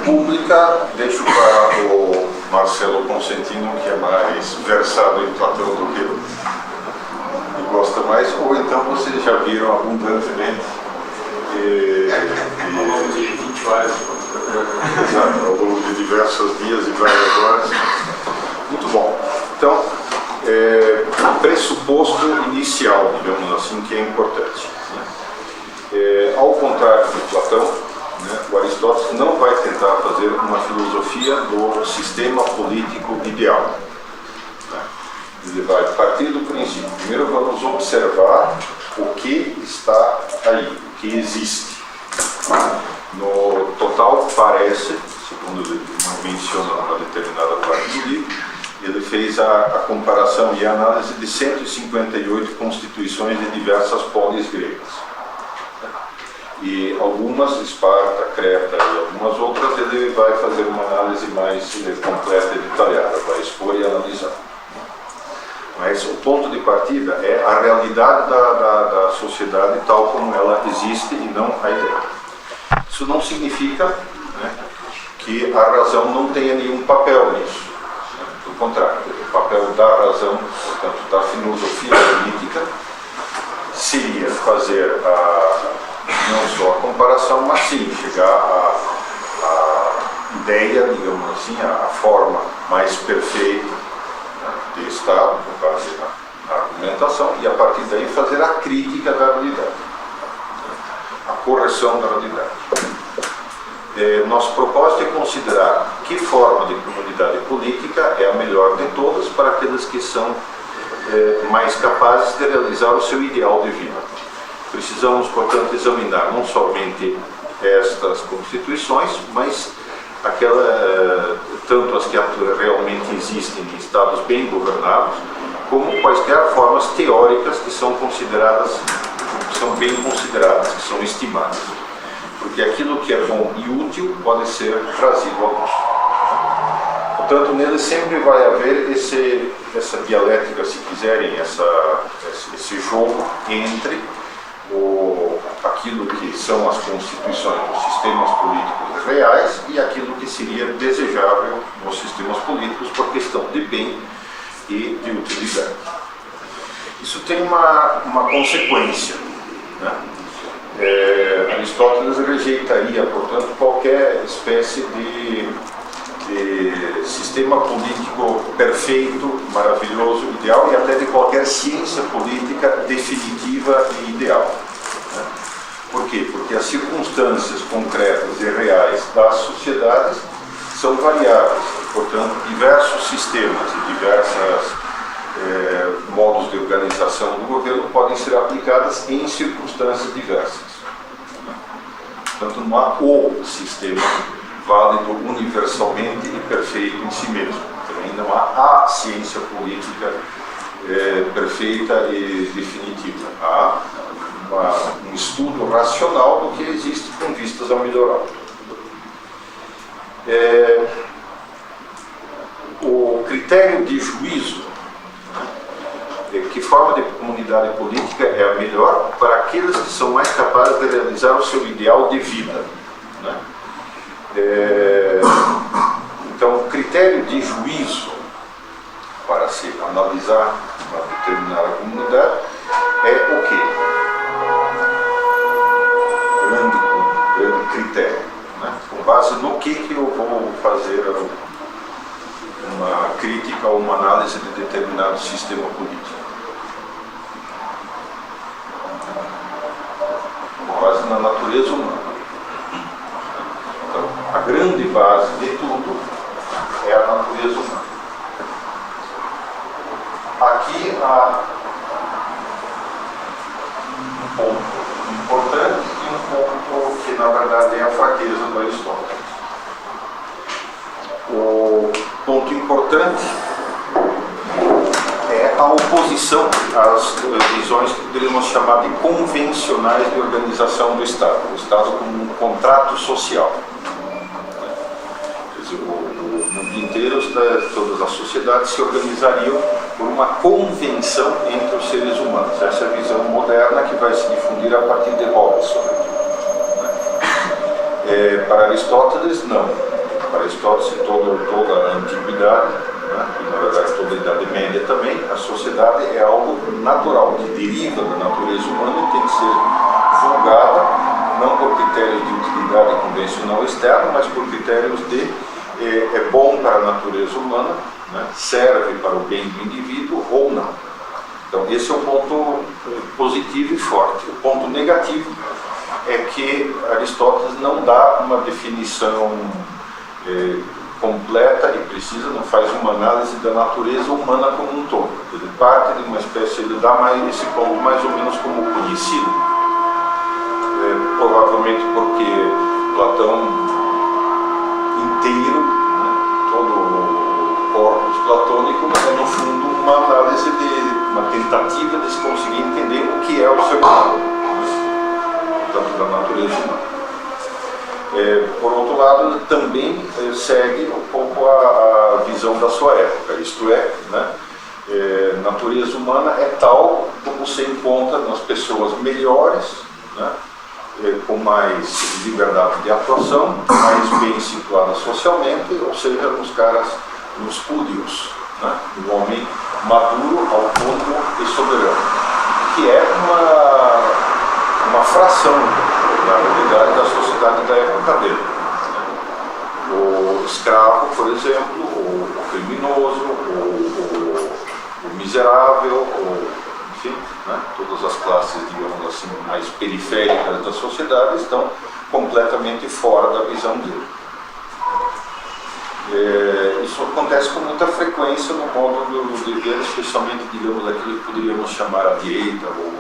República, deixo para o Marcelo Consentino, que é mais versado em Platão do que eu, e gosta mais, ou então vocês já viram abundantemente ao longo de 20 horas. Exato, ao longo de diversos dias e várias horas. Muito bom. Então, pressuposto inicial, digamos assim, que é importante. Né? Ao contrário de Platão, né, o Aristóteles não vai tentar fazer uma filosofia do sistema político ideal. Né? Ele vai partir do princípio. Primeiro vamos observar o que está aí, o que existe. No total, parece, segundo ele menciona numa determinada parte do livro, ele fez a comparação e a análise de 158 constituições de diversas polis gregas. E algumas, Esparta, Creta e algumas outras, ele vai fazer uma análise mais completa e detalhada, vai expor e analisar. Mas o ponto de partida é a realidade da sociedade tal como ela existe e não a ideia. Isso não significa, né, que a razão não tenha nenhum papel nisso. Né? Pelo contrário, o papel da razão, portanto, da filosofia política, seria fazer não só a comparação, mas sim chegar à ideia, digamos assim, a forma mais perfeita, né, de Estado, com base na argumentação, e a partir daí fazer a crítica da realidade, a correção da realidade. Nosso propósito é considerar que forma de comunidade política é a melhor de todas para aqueles que são mais capazes de realizar o seu ideal de vida. Precisamos, portanto, examinar não somente estas constituições, mas tanto as que realmente existem em estados bem governados, como quaisquer formas teóricas que são consideradas, que são bem consideradas, que são estimadas. Porque aquilo que é bom e útil pode ser trazido ao uso. Portanto, nele sempre vai haver essa dialética, se quiserem, esse jogo entre aquilo que são as constituições dos sistemas políticos reais e aquilo que seria desejável nos sistemas políticos por questão de bem e de utilidade. Isso tem uma consequência, né? Aristóteles rejeitaria, portanto, qualquer espécie de sistema político perfeito, maravilhoso, ideal, e até de qualquer ciência política definitiva e ideal. Né? Por quê? Porque as circunstâncias concretas e reais das sociedades são variáveis, portanto, diversos sistemas e diversos modos de organização do governo podem ser aplicadas em circunstâncias diversas. Portanto, não há o sistema válido universalmente e perfeito em si mesmo. Também não há a ciência política perfeita e definitiva. Há um estudo racional do que existe com vistas a melhorar. O critério de juízo, que forma de comunidade política é a melhor para aqueles que são mais capazes de realizar o seu ideal de vida. Né? Então, o critério de juízo para se analisar uma determinada comunidade é o quê? Grande critério. Né? Com base no que eu vou fazer uma crítica ou uma análise de determinado sistema político. Com base na natureza humana. Então, a grande base de tudo é a natureza humana. Aqui há um ponto importante e um ponto que, na verdade, é a fraqueza do Aristóteles. O ponto importante é a oposição às visões que poderíamos chamar de convencionais de organização do Estado. O Estado como um contrato social. Quer dizer, o mundo inteiro, todas as sociedades se organizariam por uma convenção entre os seres humanos. Essa é a visão moderna que vai se difundir a partir de Hobbes, sobretudo. Para Aristóteles, não. para Aristóteles, toda a antiguidade, né, e na verdade toda a Idade Média também, a sociedade é algo natural, que deriva da natureza humana e tem que ser julgada, não por critérios de utilidade convencional externa, mas por critérios de é bom para a natureza humana, né, serve para o bem do indivíduo ou não. Então esse é um ponto positivo e forte. O ponto negativo é que Aristóteles não dá uma definição completa e precisa, não faz uma análise da natureza humana como um todo. Ele parte de uma espécie, ele dá esse ponto mais ou menos como conhecido, provavelmente porque Platão inteiro, né, todo o corpus platônico é no fundo uma análise uma tentativa de se conseguir entender o que é o ser humano, tanto da natureza humana. Por outro lado, ele também segue um pouco a visão da sua época, isto é, né, natureza humana é tal como se encontra nas pessoas melhores, né, com mais liberdade de atuação, mais bem situadas socialmente, ou seja, nos púdios, né, o homem maduro, autônomo e soberano, que é uma fração, na realidade, da sociedade da época dele. O escravo, por exemplo, o criminoso, o miserável, enfim, né, todas as classes, digamos assim, mais periféricas da sociedade estão completamente fora da visão dele. Isso acontece com muita frequência no modo de ver, especialmente, digamos, aquilo que poderíamos chamar a direita ou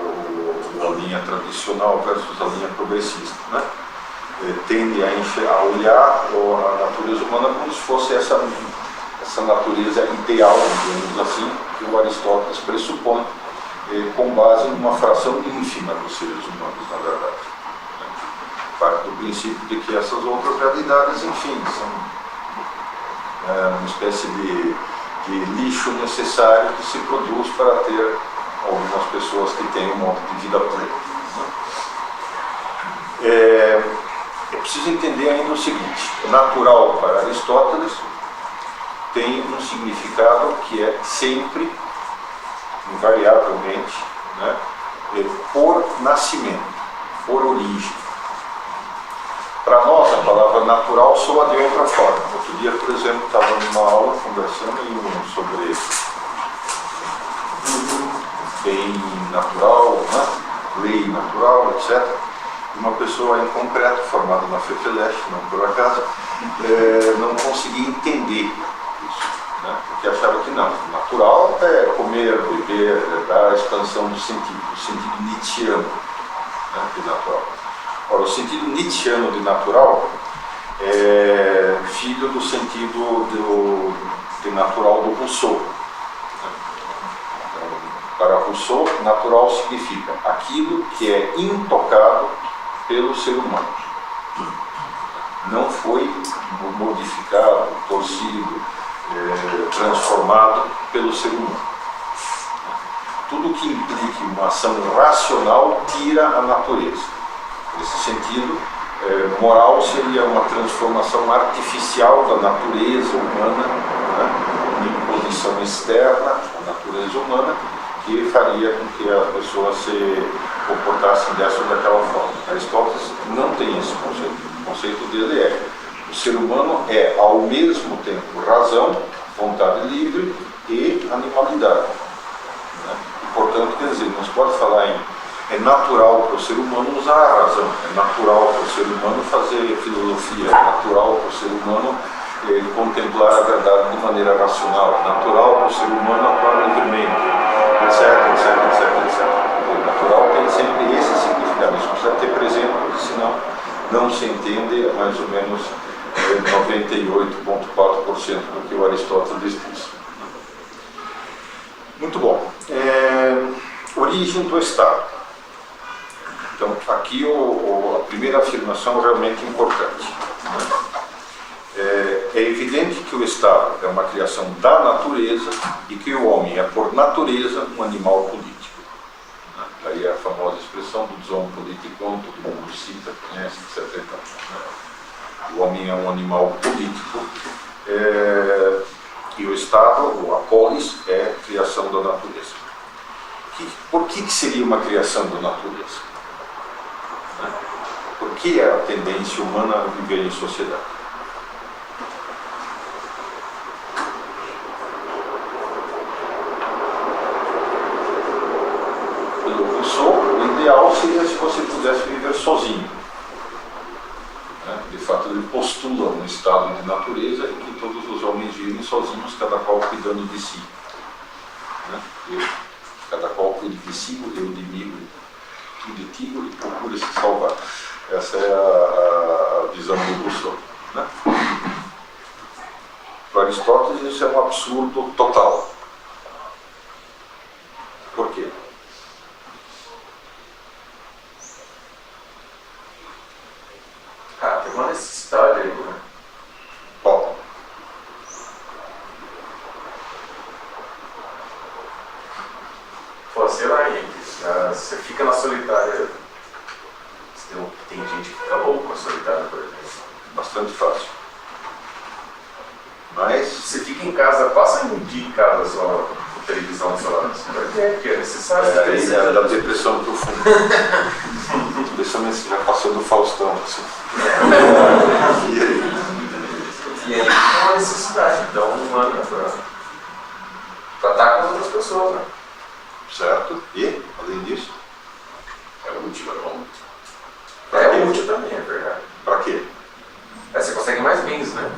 a linha tradicional versus a linha progressista, né? Tende a olhar a natureza humana como se fosse essa natureza ideal, digamos assim, que o Aristóteles pressupõe, com base em uma fração ínfima dos seres humanos, na verdade. Parte do princípio de que essas outras realidades, enfim, são uma espécie de lixo necessário que se produz para ter algumas pessoas que têm um modo de vida pleno. É preciso entender ainda o seguinte: natural para Aristóteles tem um significado que é sempre, invariavelmente, né, por nascimento, por origem. Para nós, a palavra natural soa de outra forma. Outro dia, por exemplo, estava numa aula conversando sobre bem natural, né, lei natural, etc. Uma pessoa em concreto, formada na FEFELESH, não por acaso, não conseguia entender isso, né, porque achava que não. Natural é comer, beber, dar a expansão do sentido, o sentido nietzschiano, né, de natural. Ora, o sentido nietzschiano de natural é filho do sentido de natural do Rousseau. Então, para Rousseau, natural significa aquilo que é intocado pelo ser humano. Não foi modificado, torcido, transformado pelo ser humano. Tudo que implique uma ação racional tira a natureza. Nesse sentido, moral seria uma transformação artificial da natureza humana, né, uma imposição externa à natureza humana, que faria com que a pessoa se comportasse dessa ou daquela forma. Aristóteles não tem esse conceito. O conceito dele é: o ser humano é, ao mesmo tempo, razão, vontade livre e animalidade. Né? E, portanto, quer dizer, não se pode falar é natural para o ser humano usar a razão, é natural para o ser humano fazer filosofia, é natural para o ser humano contemplar a verdade de maneira racional, é natural para o ser humano atuar livremente, etc, etc, etc, etc. O natural tem sempre esse significado, isso precisa ter presente, porque senão não se entende mais ou menos 98,4% do que o Aristóteles diz. Muito bom. Origem do Estado. Então, aqui a primeira afirmação é realmente importante. É evidente que o Estado é uma criação da natureza e que o homem é, por natureza, um animal político. Daí a famosa expressão do zoon politikon, todo mundo cita, conhece, etc. O homem é um animal político e o Estado, ou a polis, é criação da natureza. Por que seria uma criação da natureza? Por que é a tendência humana a viver em sociedade? Pelo Rousseau, o ideal seria se você pudesse viver sozinho. De fato, ele postula um estado de natureza em que todos os homens vivem sozinhos, cada qual cuidando de si. Cada qual cuida de si, eu de mim, tu de ti, e procura se salvar. Essa é a visão do Rousseau. Para Aristóteles, isso é um absurdo total. Por quê? Tem uma necessidade aí, né? Bom, pô, sei lá, Henrique, você fica na solitária. Tem gente que fica louco na solitária, por exemplo. bastante fácil. Mas Você fica em casa, passa um dia em casa só com televisão, sei lá. Porque é necessário. é da depressão profunda. Especialmente já passou do Faustão. Assim. E aí é uma necessidade, então, humana pra estar com outras pessoas, né? Certo? E, além disso, É útil, é útil também, é verdade. para quê? Você consegue mais bens, né?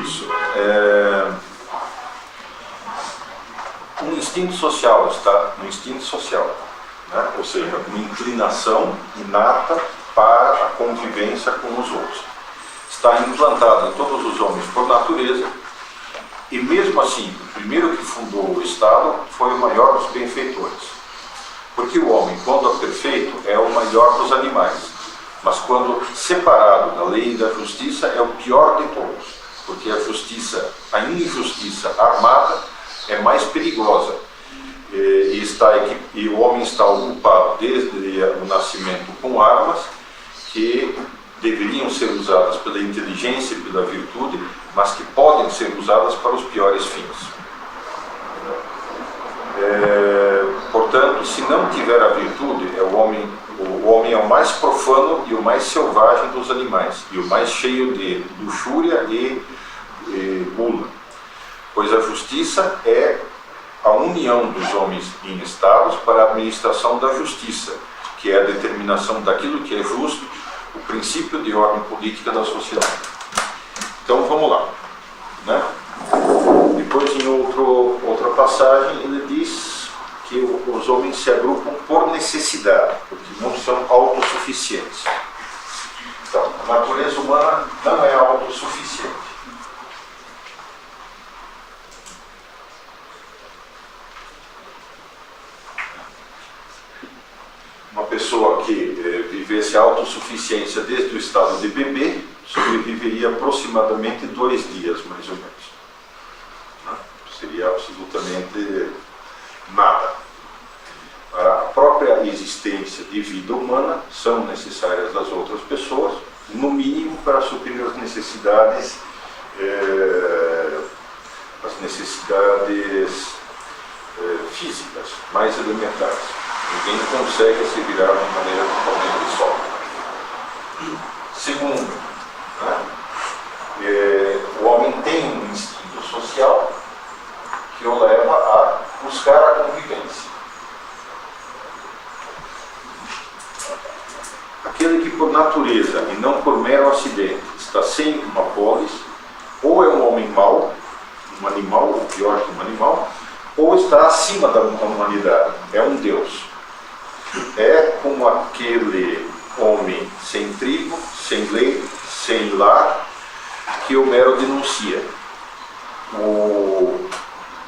Isso. Um instinto social está no instinto social, né? Ou seja, uma inclinação inata para a convivência com os outros. Está implantado em todos os homens por natureza e mesmo assim, o primeiro que fundou o Estado foi o maior dos benfeitores. Porque o homem, quando é perfeito, é o maior dos animais. Mas quando separado da lei e da justiça, é o pior de todos. Porque a injustiça armada é mais perigosa. E o homem está ocupado desde o nascimento com armas que deveriam ser usadas pela inteligência e pela virtude, mas que podem ser usadas para os piores fins. Portanto, se não tiver a virtude, o homem é o mais profano e o mais selvagem dos animais, e o mais cheio de luxúria e gula. Pois a justiça é a união dos homens em estados para a administração da justiça, que é a determinação daquilo que é justo, o princípio de ordem política da sociedade. Então vamos lá, né? Depois, em outra passagem, ele diz que os homens se agrupam por necessidade, porque não são autossuficientes. Então, a natureza humana não é autossuficiente. Uma pessoa que vivesse a autossuficiência desde o estado de bebê sobreviveria aproximadamente 2 dias, mais ou menos. Seria absolutamente nada. Para a própria existência de vida humana, são necessárias as outras pessoas, no mínimo para suprir as necessidades físicas mais elementares. Ninguém consegue se virar de maneira totalmente só. Segundo, o homem tem um instinto social que o leva a buscar a convivência. Aquele que por natureza e não por mero acidente está sem uma polis, ou é um homem mau, um animal, ou pior que um animal, ou está acima da humanidade, é um Deus. É como aquele homem sem trigo, sem lei, sem lar, que Homero denuncia. O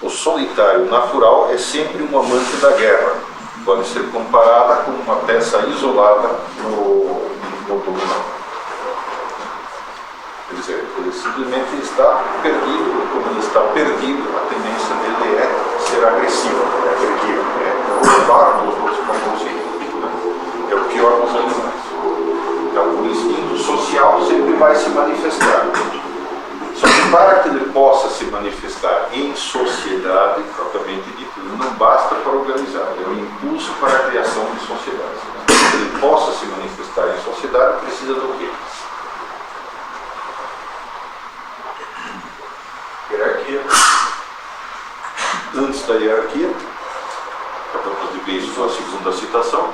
solitário natural é sempre um amante da guerra. Pode ser comparada com uma peça isolada no dominó. Quer dizer, ele simplesmente está perdido. Como ele está perdido, a tendência dele é ser agressivo, é agredir, é levar os outros para o conceito. É o pior dos animais. Então, o instinto vai se manifestar. Só que para que ele possa se manifestar em sociedade, propriamente dito, ele não basta para organizar, ele é um impulso para a criação de sociedades. Para que ele possa se manifestar em sociedade, precisa do quê? Hierarquia. Antes da hierarquia, acabamos de ver isso na segunda citação,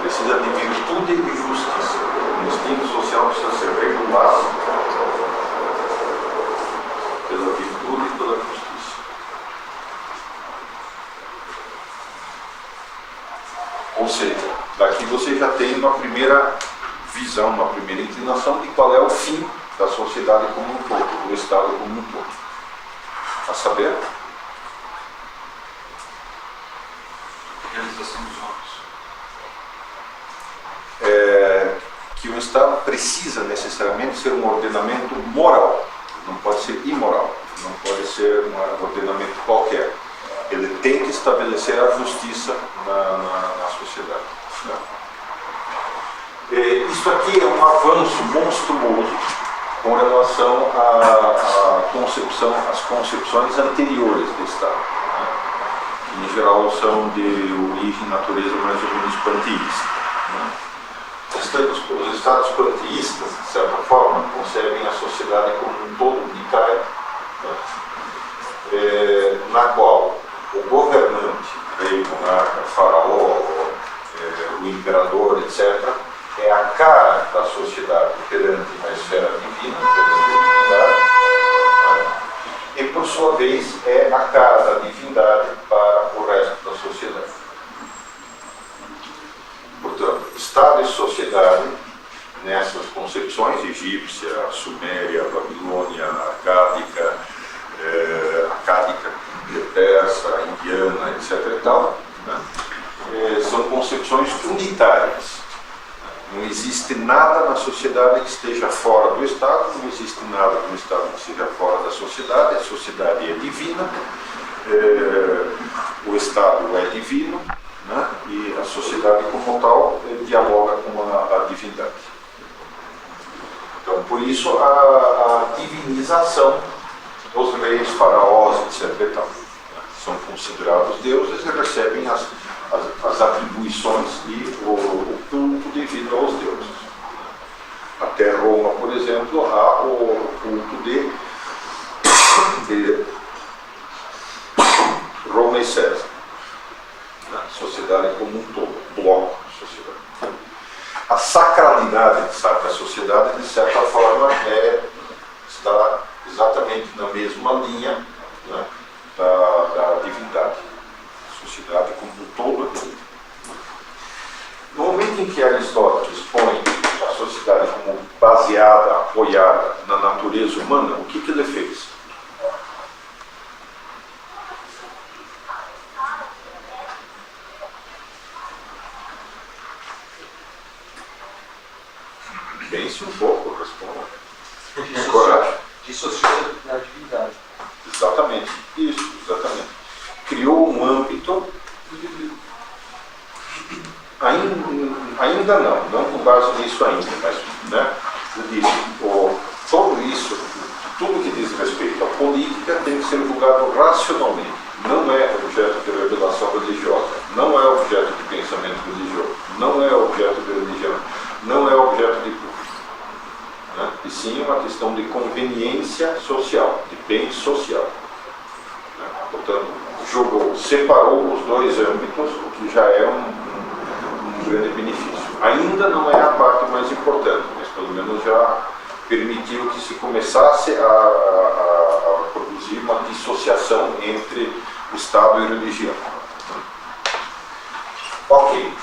precisa de virtude e justiça. O instinto social precisa ser regulado pela virtude e pela justiça. Ou seja, daqui você já tem uma primeira visão, uma primeira inclinação de qual é o fim da sociedade como um todo, do Estado como um todo. A saber? Realização dos homens. Que o Estado precisa necessariamente ser um ordenamento moral, não pode ser imoral, não pode ser um ordenamento qualquer. Ele tem que estabelecer a justiça na sociedade. Isso aqui é um avanço monstruoso com relação às concepções anteriores do Estado, que em geral são de origem e natureza mais ou menos panteísta. Os estados panteístas, de certa forma, concebem a sociedade como um todo unitário, na qual o governante, rei, monarca, faraó, o imperador, etc., é a cara da sociedade perante a esfera divina, perante a divindade, e por sua vez é a cara da divindade para o resto da sociedade. Portanto, Estado e sociedade, nessas concepções, egípcia, suméria, babilônia, acádica, persa, indiana, etc. e tal, são concepções unitárias. Não existe nada na sociedade que esteja fora do Estado, não existe nada no Estado que esteja fora da sociedade, a sociedade é divina, o Estado é divino, e a sociedade como tal dialoga com a divindade. Então, por isso, a divinização dos reis, faraós, etc. e tal. São considerados deuses e recebem as atribuições e o culto devido aos deuses. Até Roma, por exemplo, há o culto de Roma e César. A sociedade como um todo, bloco de sociedade. A sacralidade da sociedade, de certa forma, está exatamente na mesma linha da divindade. A sociedade como um todo é divina. No momento em que Aristóteles põe a sociedade como baseada, apoiada na natureza humana, o que ele fez? Pense um pouco, responda. Coragem. Dissociou da divindade. Exatamente, isso, exatamente. Criou um âmbito, ainda não com base nisso ainda, mas eu disse, tudo que diz respeito à política tem que ser julgado racionalmente. Não é objeto de revelação religiosa, não é objeto de pensamento religioso, não é objeto de religião, não é objeto de culto. E sim uma questão de conveniência social, de bem social. Portanto, separou os dois âmbitos, o que já é um grande benefício. Ainda não é a parte mais importante, mas pelo menos já permitiu que se começasse a produzir uma dissociação entre Estado e religião. Ok.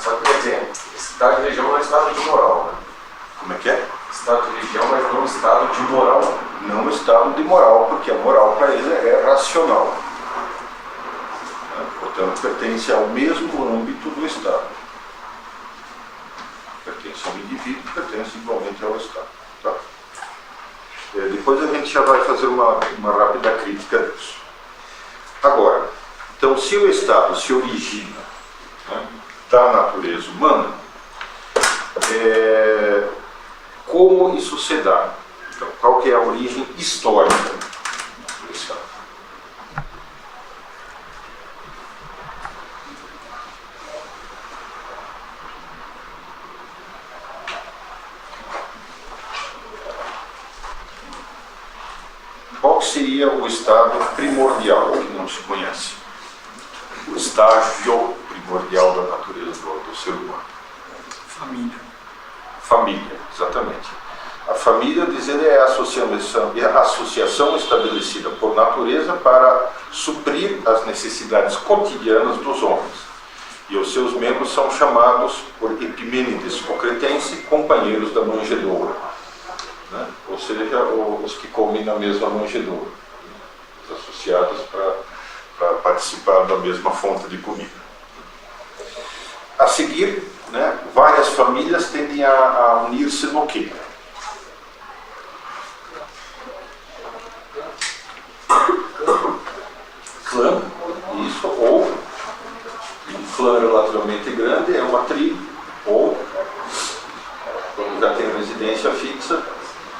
Só que quer dizer, Estado de religião não é Estado de moral, né? Como é que é? Estado de religião, mas não Estado de moral. Não Estado de moral, porque a moral para ele é racional. Portanto, pertence ao mesmo âmbito do Estado. Pertence ao indivíduo, pertence igualmente ao Estado. Tá? Depois a gente já vai fazer uma rápida crítica disso. Agora, então Então, se o Estado se origina, né, da natureza humana, como isso se dá? Então, qual que é a origem histórica do Estado? Qual seria o estado primordial que não se conhece? O estágio primordial da natureza do ser humano. Família. Família, exatamente. A família, dizendo, é a associação estabelecida por natureza para suprir as necessidades cotidianas dos homens. E os seus membros são chamados por Epimênides, o cretense, companheiros da manjedoura. Né? Ou seja, os que comem na mesma manjedoura, os associados para participar da mesma fonte de comida. A seguir, né, várias famílias tendem a unir-se no quê? Clã, isso, ou um clã relativamente grande é uma tribo, ou, quando já tem residência fixa,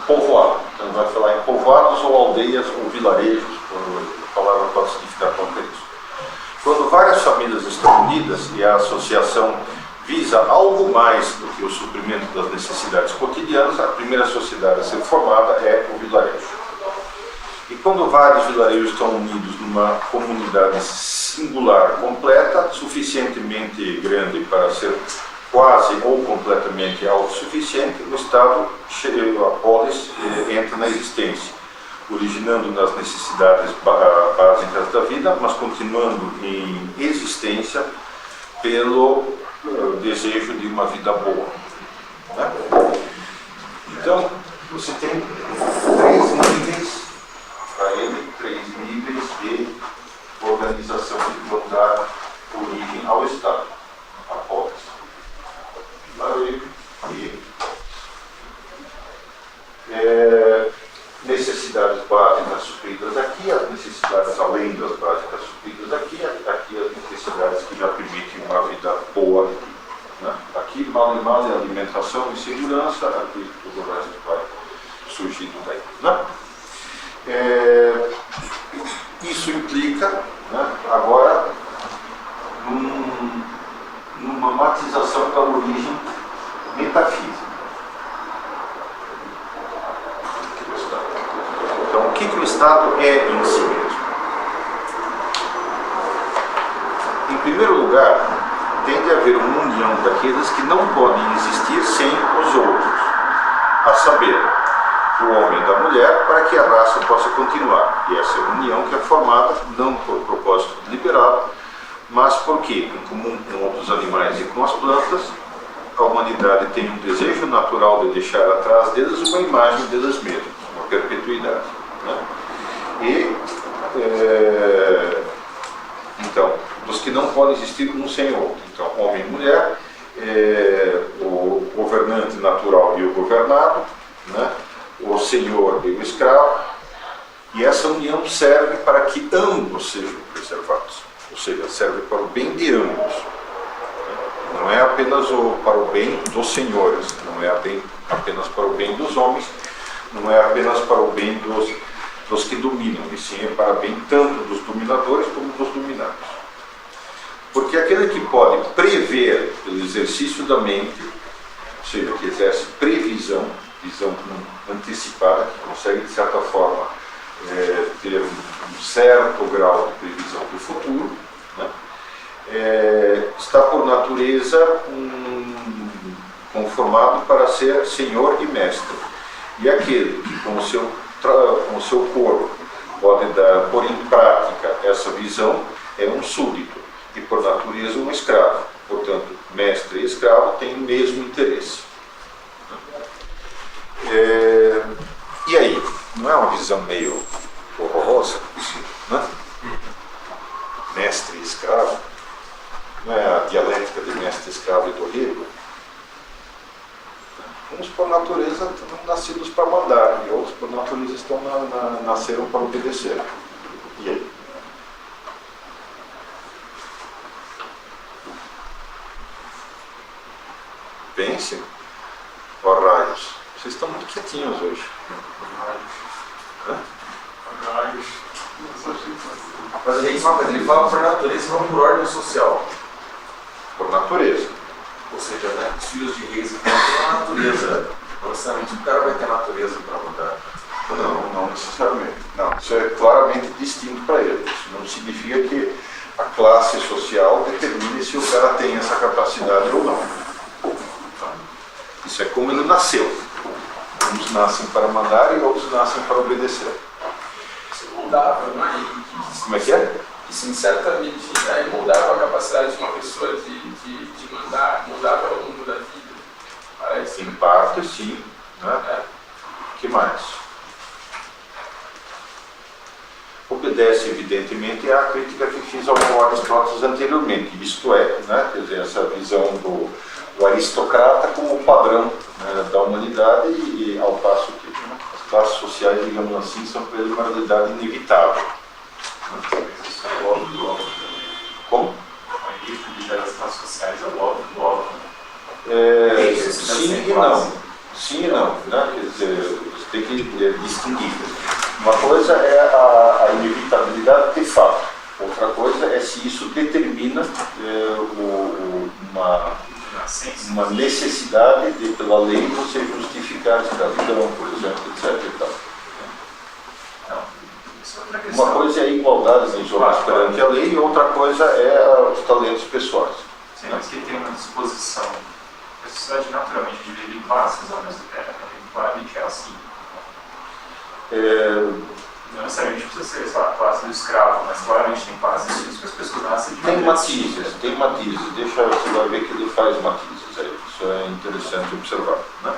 povoado. Então vai falar em povoados ou aldeias ou vilarejos, a palavra pode significar qualquer isso. Quando várias famílias estão unidas e a associação visa algo mais do que o suprimento das necessidades cotidianas, a primeira sociedade a ser formada é o vilarejo. E quando vários vilarejos estão unidos numa comunidade singular, completa, suficientemente grande para ser quase ou completamente autossuficiente, o Estado, a polis, entra na existência, originando nas necessidades básicas da vida, mas continuando em existência pelo desejo de uma vida boa. Né? Então, você tem três níveis para ele, três níveis de organização que vão dar origem ao Estado, a polis. Necessidades básicas supridas aqui, as necessidades além das básicas supridas aqui as necessidades que já permitem uma vida boa. Né? Aqui, mal e mal, é alimentação e segurança, aqui tudo o resto vai surgindo daí. Né? Isso implica, né, agora, numa matização da origem metafísica. Então, o que o Estado é em si mesmo? Em primeiro lugar, tem de haver uma união daqueles que não podem existir sem os outros, a saber, o homem e da mulher, para que a raça possa continuar. E essa é uma união que é formada não por propósito deliberado, mas porque, em comum com outros animais e com as plantas, a humanidade tem um desejo natural de deixar atrás deles uma imagem deles mesmos, uma perpetuidade. Né? Então, dos que não podem existir um sem o outro. Então, homem e mulher, o governante natural e o governado, né? O senhor e o escravo, e essa união serve para que ambos sejam preservados, ou seja, serve para o bem de ambos. Não é apenas para o bem dos senhores, não é apenas para o bem dos homens, não é apenas para o bem dos que dominam, e sim é para o bem tanto dos dominadores como dos dominados. Porque aquele que pode prever pelo exercício da mente, ou seja, que exerce previsão, visão antecipada, que consegue, de certa forma, ter um certo grau de previsão do futuro, né? Está, por natureza, conformado para ser senhor e mestre. E aquele que, com o seu corpo, pode pôr em prática essa visão, é um súdito, e, por natureza, um escravo. Portanto, mestre e escravo têm o mesmo interesse. E aí, não é uma visão meio horrorosa, né? Mestre e escravo, não é a dialética de mestre, escravo e torreiro? Uns por natureza estão nascidos para mandar, e outros por natureza nasceram para obedecer. E aí? Pense. Ó raios. Vocês estão muito quietinhos hoje. Hã? Mas a gente, uma coisa, ele fala por natureza e não por ordem social. Por natureza. Ou seja, né, os filhos de reis então têm a natureza. Não necessariamente o cara vai ter a natureza para mudar. Não necessariamente. Não, isso é claramente distinto para ele. Isso não significa que a classe social determine se o cara tem essa capacidade ou não. Isso é como ele nasceu. Uns nascem para mandar e outros nascem para obedecer. Isso moldava, não é? Como é que é? Isso, em certa medida, moldava a capacidade de uma pessoa de mandar, moldava ao longo da vida. Parece. Em parte, sim. Né? É. O que mais? Obedece, evidentemente, à crítica que fiz ao Aristóteles anteriormente. Isto é, né? Quer dizer, essa visão do aristocrata como padrão, né, da humanidade, e ao passo que, né, as classes sociais, digamos assim, são para ele uma realidade inevitável. Isso é óbvio. Como? O risco de das classes sociais é óbvio. Sim e não. Sim e não. Né? Quer dizer, você tem que distinguir. Uma coisa é a inevitabilidade de fato. Outra coisa é se isso determina uma necessidade de, pela lei, você justificar a escravidão, por exemplo, etc. E tal. Não, isso é outra questão. Uma coisa é a igualdade dos homens perante a lei e outra coisa é os talentos pessoais. Sim, mas que tem uma disposição. A sociedade naturalmente divide em classes, mas claramente é assim. Não necessariamente precisa ser a classe do escravo, mas claramente tem classes que as pessoas nascem de Tem maneira matizes. Deixa, você vai ver que ele faz matizes aí. Isso é interessante observar. Né?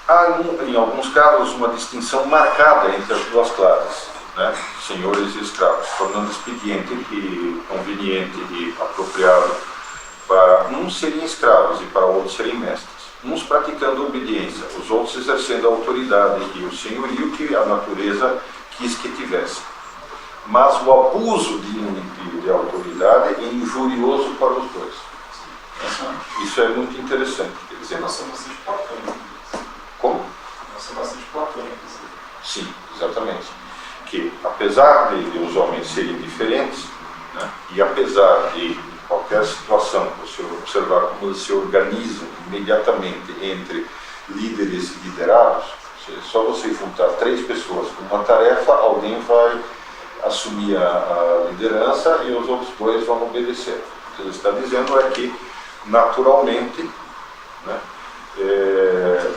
Há, em alguns casos, uma distinção marcada entre as duas classes, né? Senhores e escravos, tornando expediente e conveniente e apropriado para uns serem escravos e para outros serem mestres. Uns praticando obediência, os outros exercendo a autoridade e o senhorio que a natureza quis que tivesse. Mas o abuso de autoridade é injurioso para os dois. Isso é muito interessante. Quer dizer, nós somos bastante platônicos. como? Nós somos bastante platônicos. Sim, exatamente. Que apesar de os homens serem diferentes, né, e apesar de qualquer situação, você observar como eles se organizam imediatamente entre líderes e liderados, só você juntar 3 pessoas com uma tarefa, alguém vai assumir a liderança e os outros 2 vão obedecer. O que ele está dizendo é que, naturalmente, né,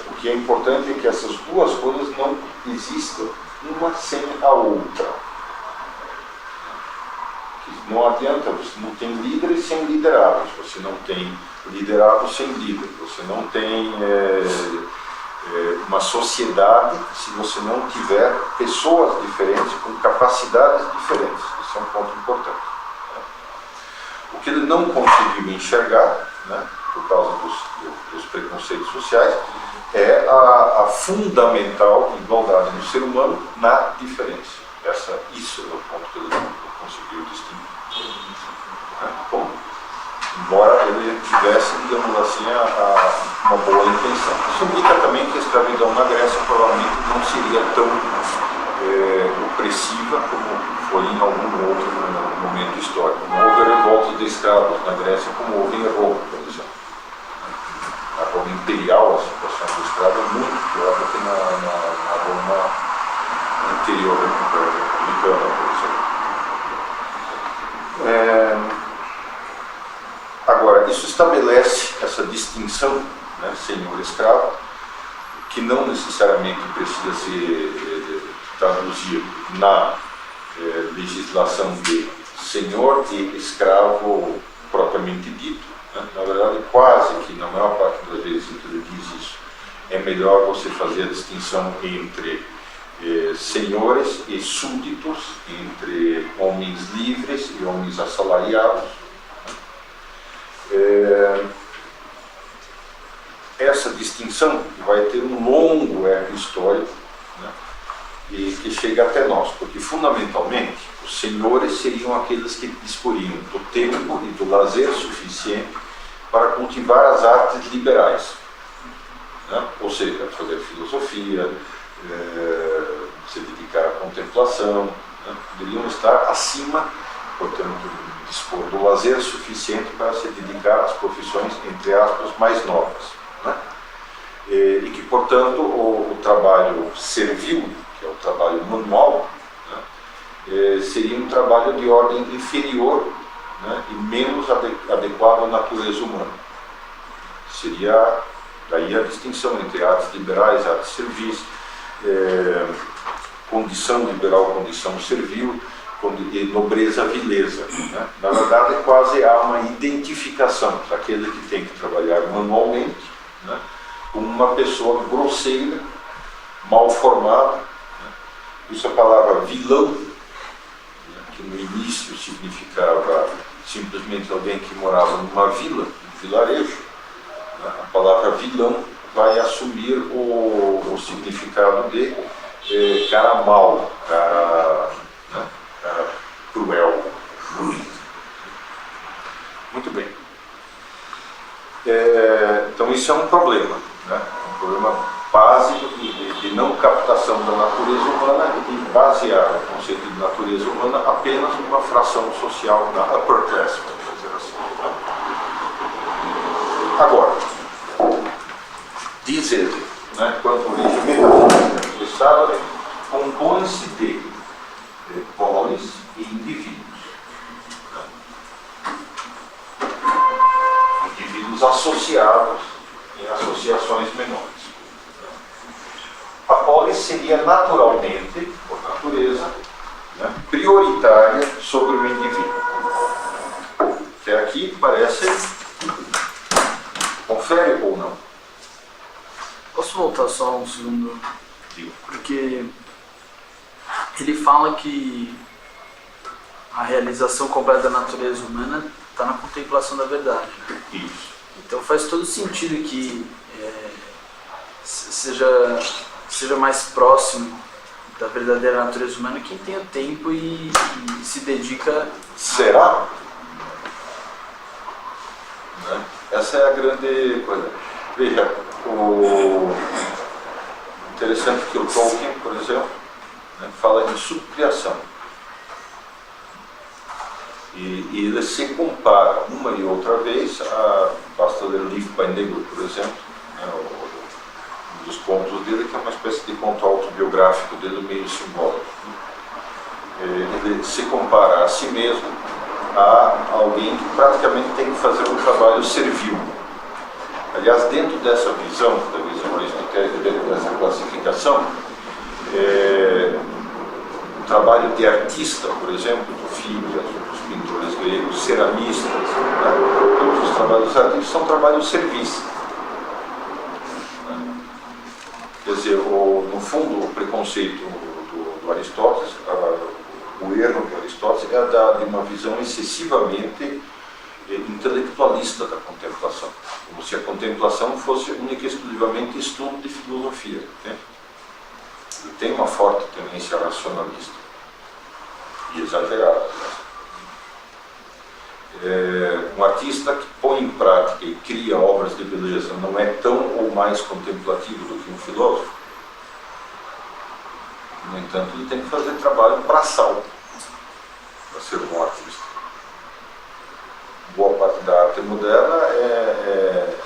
o que é importante é que essas duas coisas não existam uma sem a outra. Não adianta, você não tem líderes sem liderados, você não tem liderados sem líder, você não tem uma sociedade se você não tiver pessoas diferentes com capacidades diferentes. Isso é um ponto importante. O que ele não conseguiu enxergar, né, por causa dos preconceitos sociais, é a fundamental igualdade do ser humano na diferença. Isso é o ponto que ele não conseguiu distinguir. Bom, embora ele tivesse, digamos assim, uma boa intenção. Isso indica também que a escravidão na Grécia provavelmente não seria tão opressiva como foi em algum outro momento histórico. Não houve revoltas de escravos na Grécia como houve em Roma, por exemplo. Na Roma imperial, a situação do escravo é muito pior do que na Roma anterior republicana, por exemplo. Agora, isso estabelece essa distinção, né, senhor-escravo, que não necessariamente precisa ser traduzido na legislação de senhor e escravo propriamente dito. Né? Na verdade, quase que na maior parte das vezes que ele diz isso, é melhor você fazer a distinção entre senhores e súditos, entre homens livres e homens assalariados. Essa distinção vai ter um longo eco histórico, né, e que chega até nós, porque fundamentalmente os senhores seriam aqueles que disporiam do tempo e do lazer suficiente para cultivar as artes liberais, né? Ou seja, fazer filosofia, se dedicar à contemplação, né? Poderiam estar acima, portanto, dispor do lazer suficiente para se dedicar às profissões, entre aspas, mais nobres, né? E que, portanto, o trabalho servil, que é o trabalho manual, né, seria um trabalho de ordem inferior, né, e menos adequado à natureza humana. Seria daí a distinção entre artes liberais, artes servis, condição liberal, condição servil, e nobreza, vileza, né? Na verdade, quase há uma identificação daquele que tem que trabalhar manualmente, né, com uma pessoa grosseira, mal formada, né? Isso é a palavra vilão, né, que no início significava simplesmente alguém que morava numa vila, um vilarejo. Né? A palavra vilão vai assumir o significado de cara mau, cara, né? Cruel. Muito bem. Então isso é um problema, né? Um problema básico de não captação da natureza humana e de basear o conceito de natureza humana apenas numa fração social da upper class, vamos dizer assim. Agora, diz ele, né, quanto à origem metafísica do Estado, compõe-se de polis e indivíduos. Indivíduos associados em associações menores. A polis seria naturalmente, por natureza, né, prioritária sobre o indivíduo. Até aqui parece... Confere ou não? Posso voltar só um segundo? Digo. Porque ele fala que a realização completa da natureza humana está na contemplação da verdade. Isso. Então faz todo sentido que seja mais próximo da verdadeira natureza humana quem tem o tempo e se dedica. Será? Né? Essa é a grande coisa. Veja, o interessante que o Tolkien, por exemplo, né, fala de subcriação. E ele se compara uma e outra vez, basta ler o livro Pai Negro, por exemplo, né, um dos contos dele, que é uma espécie de conto autobiográfico dele, meio simbólico. Ele se compara a si mesmo a alguém que praticamente tem que fazer um trabalho servil. Aliás, dentro dessa visão, da visão aristotélica, dentro dessa classificação, o trabalho de artista, por exemplo, do Fídias, dos pintores gregos, ceramistas, né? Todos os trabalhos artísticos são trabalhos servis. Né? Quer dizer, no fundo, o preconceito do Aristóteles, o erro de Aristóteles é de uma visão excessivamente intelectualista da contemplação, como se a contemplação fosse única e exclusivamente estudo de filosofia, né? E tem uma forte tendência racionalista e exagerada. Um artista que põe em prática e cria obras de beleza não é tão ou mais contemplativo do que um filósofo. No entanto, ele tem que fazer trabalho braçal para ser um bom artista. Boa parte da arte moderna é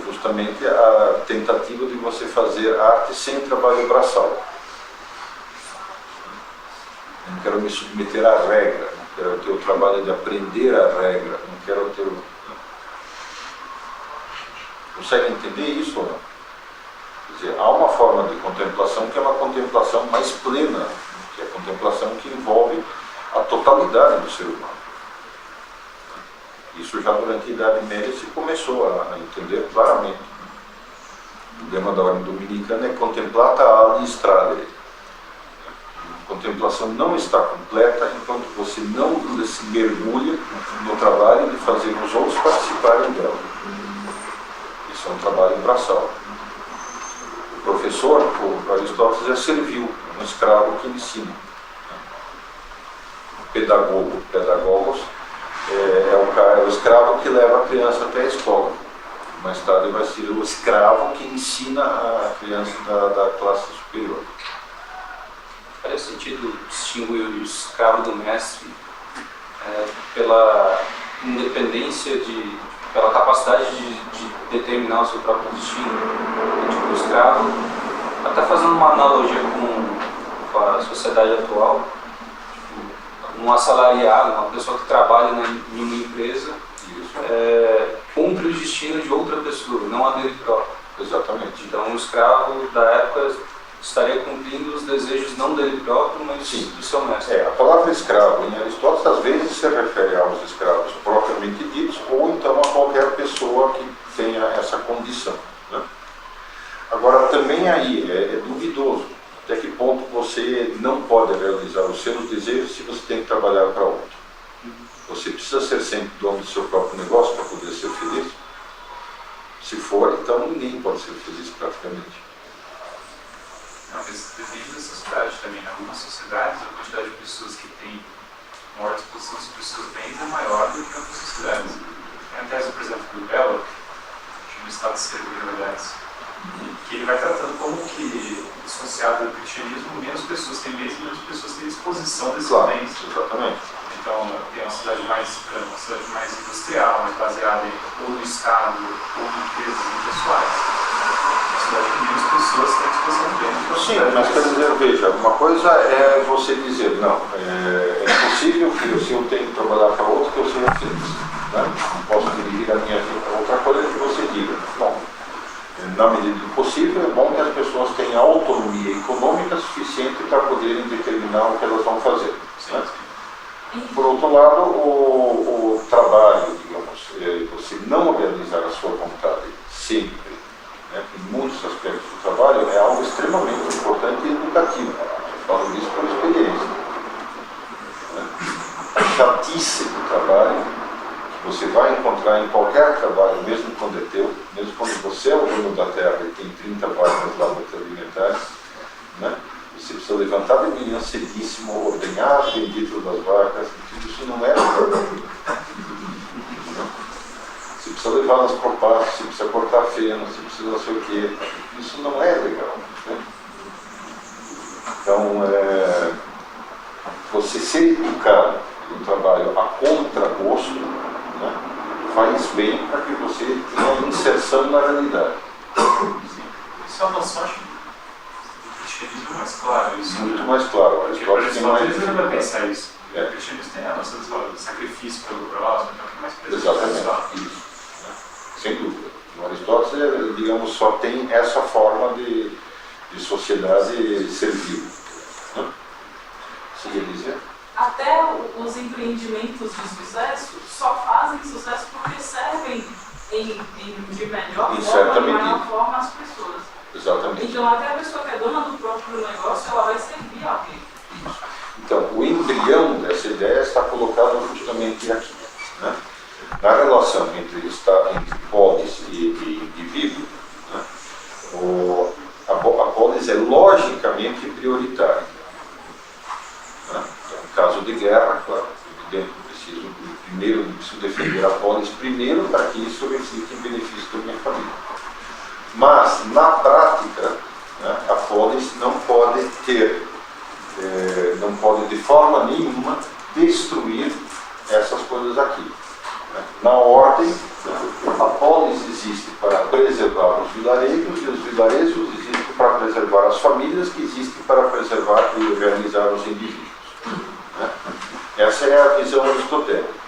justamente a tentativa de você fazer arte sem trabalho braçal. Eu não quero me submeter à regra, não quero ter o trabalho de aprender a regra, não quero ter o... Consegue entender isso ou não? Quer dizer, há uma forma de contemplação que é uma contemplação mais plena, que é a contemplação que envolve a totalidade do ser humano. Isso já durante a Idade Média se começou a entender claramente. O lema da ordem dominicana é contemplata ali strade. A contemplação não está completa enquanto você não se mergulha no trabalho de fazer os outros participarem dela. Isso é um trabalho braçal. O professor, o Aristóteles, é servil, um escravo que ensina. O pedagogo, pedagogos, é o escravo que leva a criança até a escola. Mais tarde vai ser o escravo que ensina a criança da classe superior. Faz sentido distinguir o escravo do mestre pela independência, pela capacidade de determinar o seu próprio destino. Tipo, o escravo, até fazendo uma analogia com a sociedade atual, tipo, um assalariado, uma pessoa que trabalha em uma empresa, cumpre o destino de outra pessoa, não a dele próprio. Exatamente. Então o escravo da época estaria cumprindo os desejos não dele próprio, mas Sim. do seu mestre. A palavra escravo em Aristóteles às vezes se refere aos escravos propriamente ditos ou então a qualquer pessoa que tenha essa condição, né? Agora também aí é duvidoso até que ponto você não pode realizar os seus desejos se você tem que trabalhar para outro. Você precisa ser sempre dono do seu próprio negócio para poder ser feliz? Se for, então ninguém pode ser feliz praticamente. Não, mas depende da sociedade também. Em algumas sociedades, a quantidade de pessoas que têm maior disposição sobre os seus bens é maior do que em outras sociedades. Tem a tese, por exemplo, do Belloc, no Estado de Celebridades, que ele vai tratando como que, associado ao cristianismo, menos pessoas têm bens e menos pessoas têm disposição desses bens. Exatamente. Então, tem uma cidade mais industrial, mais baseada ou no Estado, ou em empresas pessoais. Uma cidade que menos pessoas têm disposição de bens. Sim, mas quer dizer, veja, uma coisa é você dizer, não, é possível que se eu tenho que trabalhar para outro, que eu seja feliz, né? Não posso dirigir a minha vida. Outra coisa é que você diga, bom, na medida do possível, é bom que as pessoas tenham autonomia econômica suficiente para poderem determinar o que elas vão fazer. Né? Por outro lado, o trabalho, digamos, você não realizar a sua vontade sempre, né, em muitos aspectos do trabalho, é algo extremamente importante e educativo. Eu falo isso por experiência. Né? A chatice do trabalho, que você vai encontrar em qualquer trabalho, mesmo quando é teu, mesmo quando você é o dono da terra e tem 30 vacas lá para te alimentar, né? Você precisa levantar de manhã cedíssimo, ordenhar os benditos das vacas, isso não é legal. Você precisa levá-las para o pasto, você precisa cortar feno, você precisa não sei o quê. Isso não é legal. Né? Então, você ser educado no trabalho a contragosto, né, faz bem para que você tenha uma inserção na realidade. Isso é uma noção, acho, do cristianismo mais claro. Isso, muito mais claro. Porque, por exemplo, às vezes não vai pensar isso. É. O cristianismo tem a noção de sacrifício pelo próximo, então é mais presente. Exatamente, isso. Né? Sem dúvida. No Aristóteles, digamos, só tem essa forma de sociedade servil. Né? Sim, Elisa? Até os empreendimentos de sucesso só fazem sucesso porque servem de melhor Em forma, certa de maior medida. forma às pessoas. Exatamente. Então até a pessoa que é dona do próprio negócio, ela vai servir alguém. Então, o embrião dessa ideia está colocado justamente aqui. Né? Na relação entre polis e indivíduo, né? A polis é logicamente prioritária. Né? Em caso de guerra, claro, evidente, preciso defender a polis primeiro para que isso reflita em benefício da minha família. Mas, na prática, né, a polis não pode não pode de forma nenhuma destruir essas coisas aqui. Né? Na ordem, a polis existe para preservar os vilarejos e os vilarejos existem para preservar as famílias que existem para preservar e organizar os indivíduos. Né? Essa é a visão aristotélica.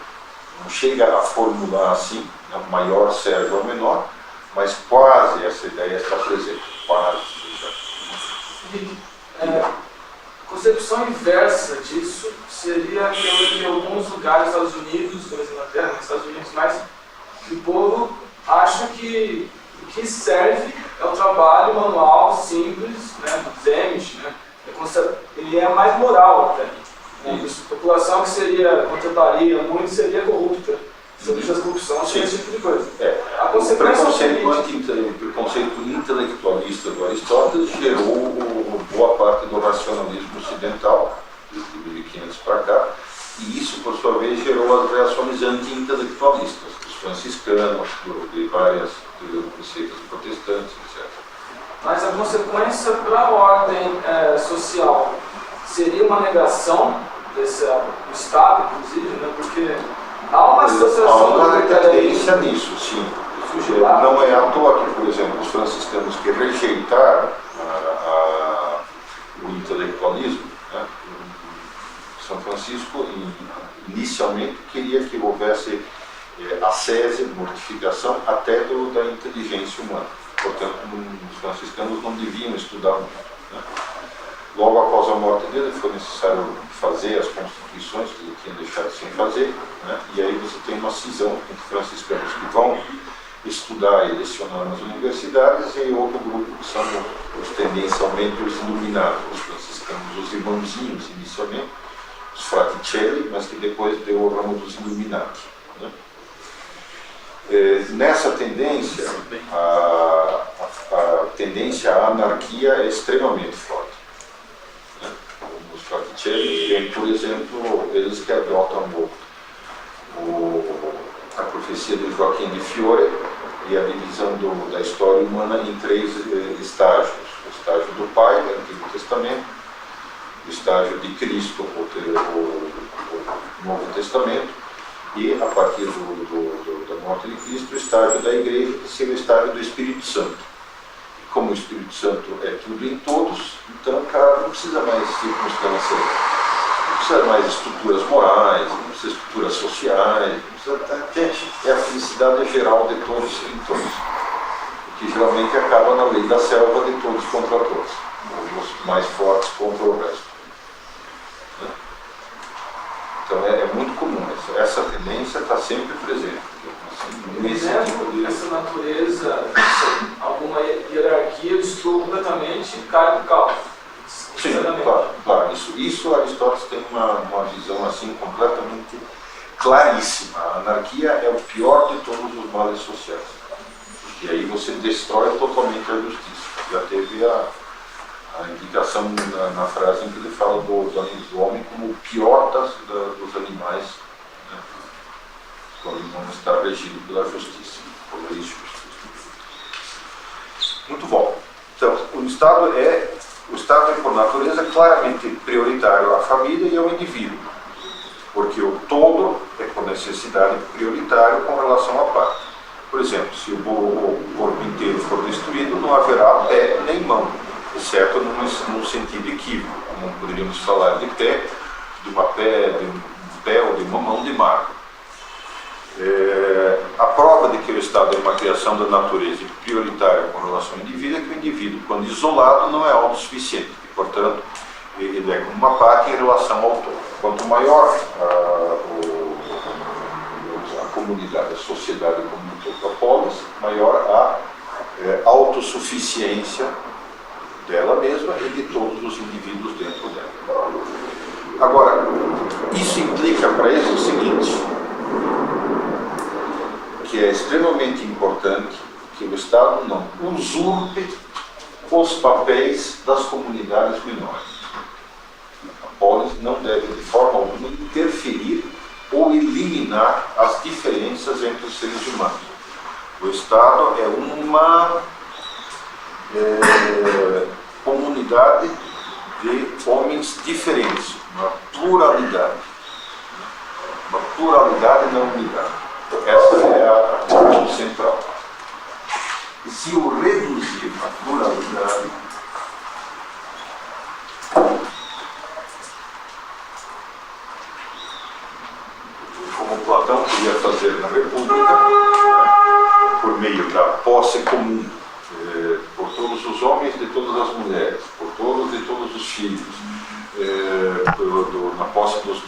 Não chega a formular assim, né, o maior serve ao menor, mas quase essa ideia está presente. Quase. Concepção inversa disso seria aquela de alguns lugares dos Estados Unidos, por exemplo, Inglaterra, nos Estados Unidos, mas que o povo acha que o que serve é o trabalho manual, simples, né, dos Amish, né? Ele é mais moral até. Né? A população que contemplaria muito seria corrupta. Sobre essa corrupção, esse tipo de coisa. A O consequência preconceito intelectualista do Aristóteles gerou boa parte do racionalismo ocidental, de 1500 para cá, e isso, por sua vez, gerou as reações anti-intelectualistas. Os franciscanos, de várias seitas protestantes, etc. Mas a consequência para a ordem social seria uma negação do Estado, inclusive, né? Porque há uma Há associação uma do tendência nisso, sim. Não é à toa que, por exemplo, os franciscanos que rejeitaram o intelectualismo, né? São Francisco inicialmente queria que houvesse ascese, mortificação até da inteligência humana. Portanto, os franciscanos não deviam estudar muito, né? Logo após a morte dele foi necessário fazer as constituições que ele tinha deixado sem fazer, né? E aí você tem uma cisão entre franciscanos que vão estudar e lecionar nas universidades e outro grupo que são tendencialmente os iluminados, os franciscanos, os irmãozinhos inicialmente, os fraticelli, mas que depois deu o ramo dos iluminados, né? Nessa tendência, a tendência à anarquia é extremamente forte, né? Os fraticelli, por exemplo, eles que adotam a profecia de Joaquim de Fiore e a divisão da história humana em 3 estágios. O estágio do Pai, do Antigo Testamento, o estágio de Cristo, o Novo Testamento, e, a partir da morte de Cristo, o estágio da Igreja, que seria o estágio do Espírito Santo. E como o Espírito Santo é tudo em todos, então o cara não precisa mais de circunstâncias, não precisa mais de estruturas morais, não precisa de estruturas sociais, não precisa, é a felicidade geral de todos em todos. O que geralmente acaba na lei da selva de todos contra todos, os mais fortes contra o resto. Então é muito comum, essa tendência está sempre presente. Nesse tipo de... Essa natureza, alguma hierarquia, destoa completamente e cai no caos. Sim, claro. Isso Aristóteles tem uma visão assim completamente claríssima. A anarquia é o pior de todos os males sociais. E aí você destrói totalmente a justiça. Já teve a indicação na frase em que ele fala do homem como o pior dos animais, né? Quando não está regido pela justiça, por lei justa. Muito bom. Então, o Estado é, por natureza, claramente prioritário à família e ao indivíduo, porque o todo é, por necessidade, prioritário com relação à parte. Por exemplo, se o corpo inteiro for destruído, não haverá pé nem mão, exceto num sentido equívoco, como poderíamos falar de pé, de um pé ou de uma mão de marco. A prova de que o Estado é uma criação da natureza e prioritária com relação ao indivíduo é que o indivíduo, quando isolado, não é autossuficiente e, portanto, ele é como uma parte em relação ao todo. Quanto maior a comunidade, a sociedade como um todo, a polis, maior a autossuficiência dela mesma e de todos os indivíduos dentro dela. Agora, isso implica para eles o seguinte, que é extremamente importante que o Estado não usurpe os papéis das comunidades menores. A polis não deve de forma alguma interferir ou eliminar as diferenças entre os seres humanos. O Estado é uma comunidade de homens diferentes, uma pluralidade na unidade. Essa é a questão central. E se o reduzir a pluralidade, como Platão queria fazer na República, por meio da posse comum, por todos os homens, de todas as mulheres, por todos e todos os filhos, na posse dos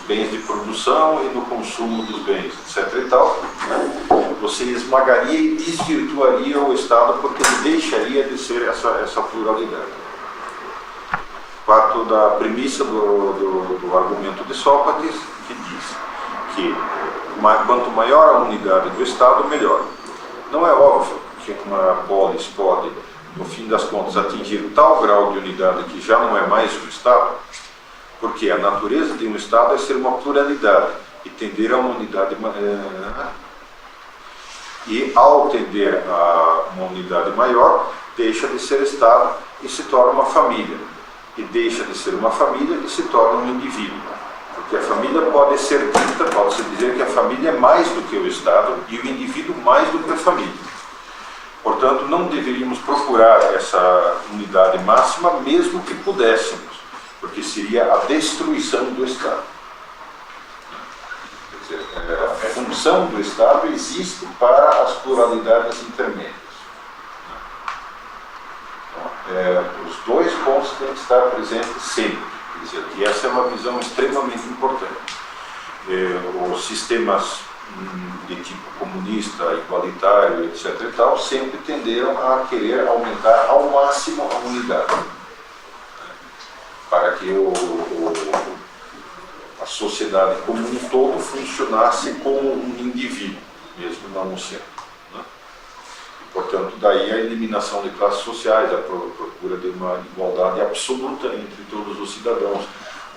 bens de produção e no consumo dos bens, etc. e tal, né? Você esmagaria e desvirtuaria o Estado porque ele deixaria de ser essa pluralidade. Parto da premissa do argumento de Sócrates, que diz que quanto maior a unidade do Estado, melhor. Não é óbvio que uma polis pode, no fim das contas, atingir tal grau de unidade que já não é mais um Estado, porque a natureza de um Estado é ser uma pluralidade e tender a uma unidade E, ao tender a uma unidade maior, deixa de ser Estado e se torna uma família. E deixa de ser uma família e se torna um indivíduo. Porque a família pode ser dita, pode-se dizer que a família é mais do que o Estado e o indivíduo mais do que a família. Portanto, não deveríamos procurar essa unidade máxima, mesmo que pudéssemos, porque seria a destruição do Estado. Quer dizer, a função do Estado existe para as pluralidades intermédias. Então, os dois pontos têm que estar presentes sempre. Quer dizer, e essa é uma visão extremamente importante. Os sistemas de tipo comunista, igualitário, etc. e tal, sempre tenderam a querer aumentar ao máximo a unidade, para que a sociedade como um todo funcionasse como um indivíduo, mesmo não um ser. Portanto, daí a eliminação de classes sociais, a procura de uma igualdade absoluta entre todos os cidadãos,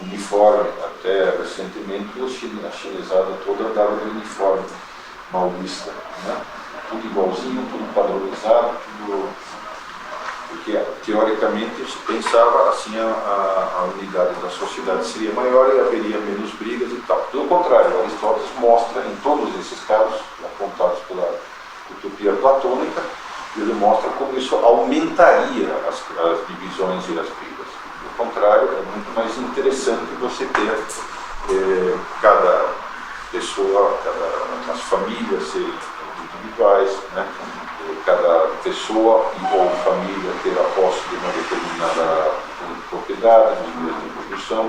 uniforme. Até recentemente a chinesada toda andava de uniforme maoísta, né? Tudo igualzinho, tudo padronizado, tudo... porque teoricamente se pensava assim a unidade da sociedade seria maior e haveria menos brigas e tal. Pelo contrário, Aristóteles mostra em todos esses casos, apontados pela utopia platônica, ele mostra como isso aumentaria as divisões e as brigas. Pelo contrário, é muito mais interessante você ter cada pessoa, as famílias serem individuais, né? Cada pessoa ou família ter a posse de uma determinada propriedade, de mesma produção,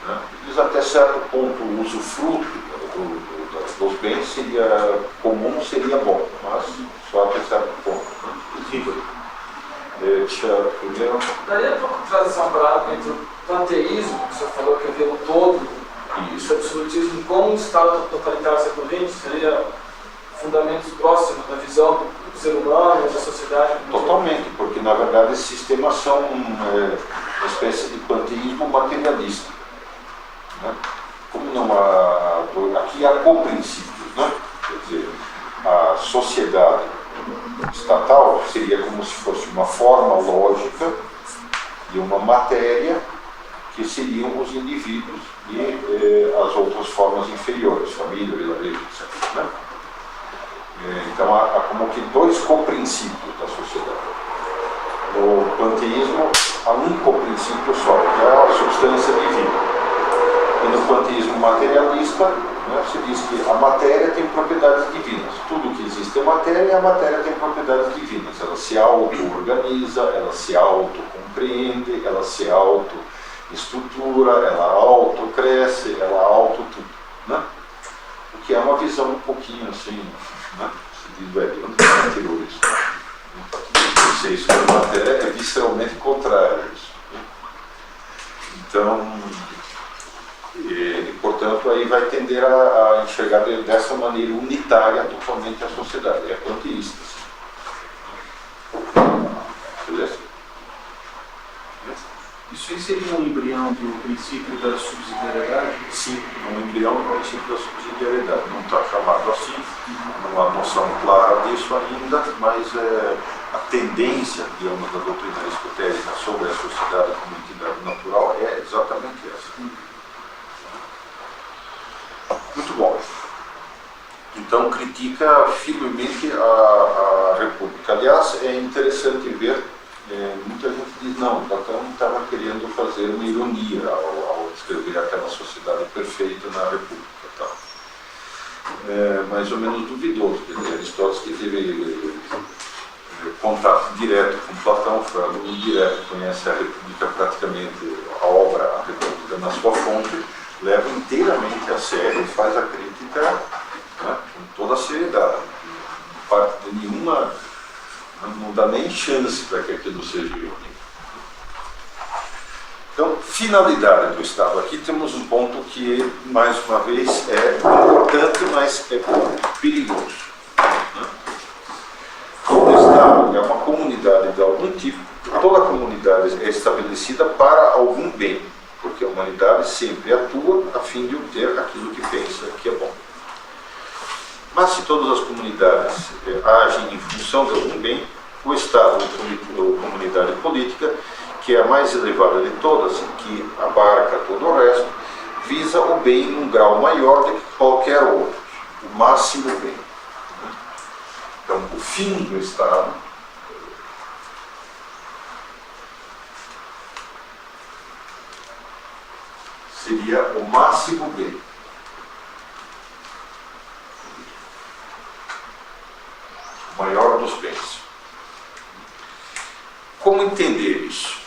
né? Mas até certo ponto o usufruto dos bens seria comum, seria bom, mas só até certo ponto. Primeiro... Daria para trazer uma palavra entre o panteísmo, que o senhor falou que havia o todo, e o absolutismo como um Estado totalitário século XX, seria fundamentos próximos da visão do ser humano, da sociedade? Totalmente, porque na verdade esses sistemas são uma espécie de panteísmo materialista, né? Como não há... Aqui há co-princípios, né? Quer dizer, a sociedade estatal seria como se fosse uma forma lógica de uma matéria que seriam os indivíduos e as outras formas inferiores, família, vilarejo, etc. Né? Então há como que dois co-princípios da sociedade. No panteísmo há um co-princípio só, que é a substância divina. E no panteísmo materialista, né, se diz que a matéria tem propriedades divinas. Tudo que existe é matéria e a matéria tem propriedades divinas. Ela se auto-organiza, ela se auto-compreende, ela se auto-estrutura, ela auto-cresce, ela auto-tudo. Né? O que é uma visão um pouquinho assim, né? Se diz, velho, onde você tirou isso? Você isso com a matéria é visceralmente contrário a isso. Né? Então... E, portanto, aí vai tender a enxergar dessa maneira unitária totalmente a sociedade. É panteísta. Beleza? Isso aí seria um embrião do princípio da subsidiariedade? Sim, um embrião do princípio da subsidiariedade. Não está chamado assim, não há noção clara disso ainda, mas a tendência, digamos, da doutrina aristotélica sobre a sociedade como entidade natural é exatamente essa. Muito bom. Então critica firmemente a República. Aliás, é interessante ver, muita gente diz, não, Platão estava querendo fazer uma ironia ao descrever aquela sociedade perfeita na República. Tá? Mais ou menos duvidoso. Aristóteles que teve contato direto com Platão, foi aluno direto, conhece a República praticamente, a obra, a República na sua fonte, leva inteiramente a sério e faz a crítica, né, com toda a seriedade. Não parte de nenhuma, não dá nem chance para que aquilo seja irônico. Então, finalidade do Estado. Aqui temos um ponto que, mais uma vez, é importante, mas é perigoso. Né? O Estado é uma comunidade de algum tipo, toda comunidade é estabelecida para algum bem. Porque a humanidade sempre atua a fim de obter aquilo que pensa que é bom. Mas se todas as comunidades agem em função de algum bem, o Estado ou comunidade política, que é a mais elevada de todas, que abarca todo o resto, visa o bem em um grau maior do que qualquer outro, o máximo bem. Então, o fim do Estado seria o máximo bem. O maior dos bens. Como entender isso?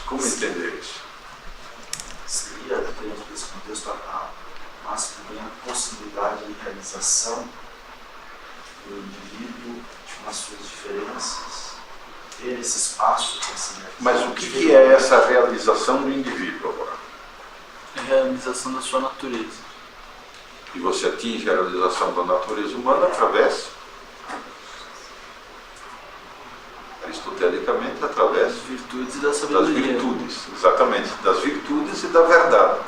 Como entender isso? Seria, dentro desse contexto, a máximo bem a possibilidade de realização do indivíduo com as suas diferenças, ter esse espaço para se realizar. Mas o que é essa realização do indivíduo agora? É a realização da sua natureza. E você atinge a realização da natureza humana através, aristotelicamente, através Das virtudes e da das sabedoria. virtudes, exatamente, das virtudes e da verdade.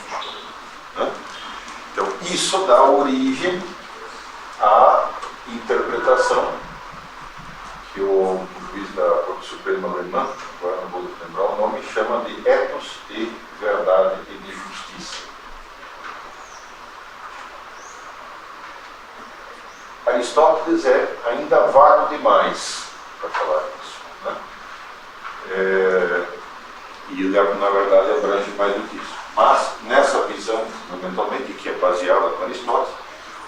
Né? Então, isso dá origem à interpretação que o juiz da Corte Suprema alemã, agora não vou lembrar o nome, chama de ethos de verdade e de justiça. Aristóteles é ainda vago demais para falar isso. Né? E ele, na verdade, abrange mais do que isso. Mas, nessa visão, fundamentalmente, que é baseada no Aristóteles,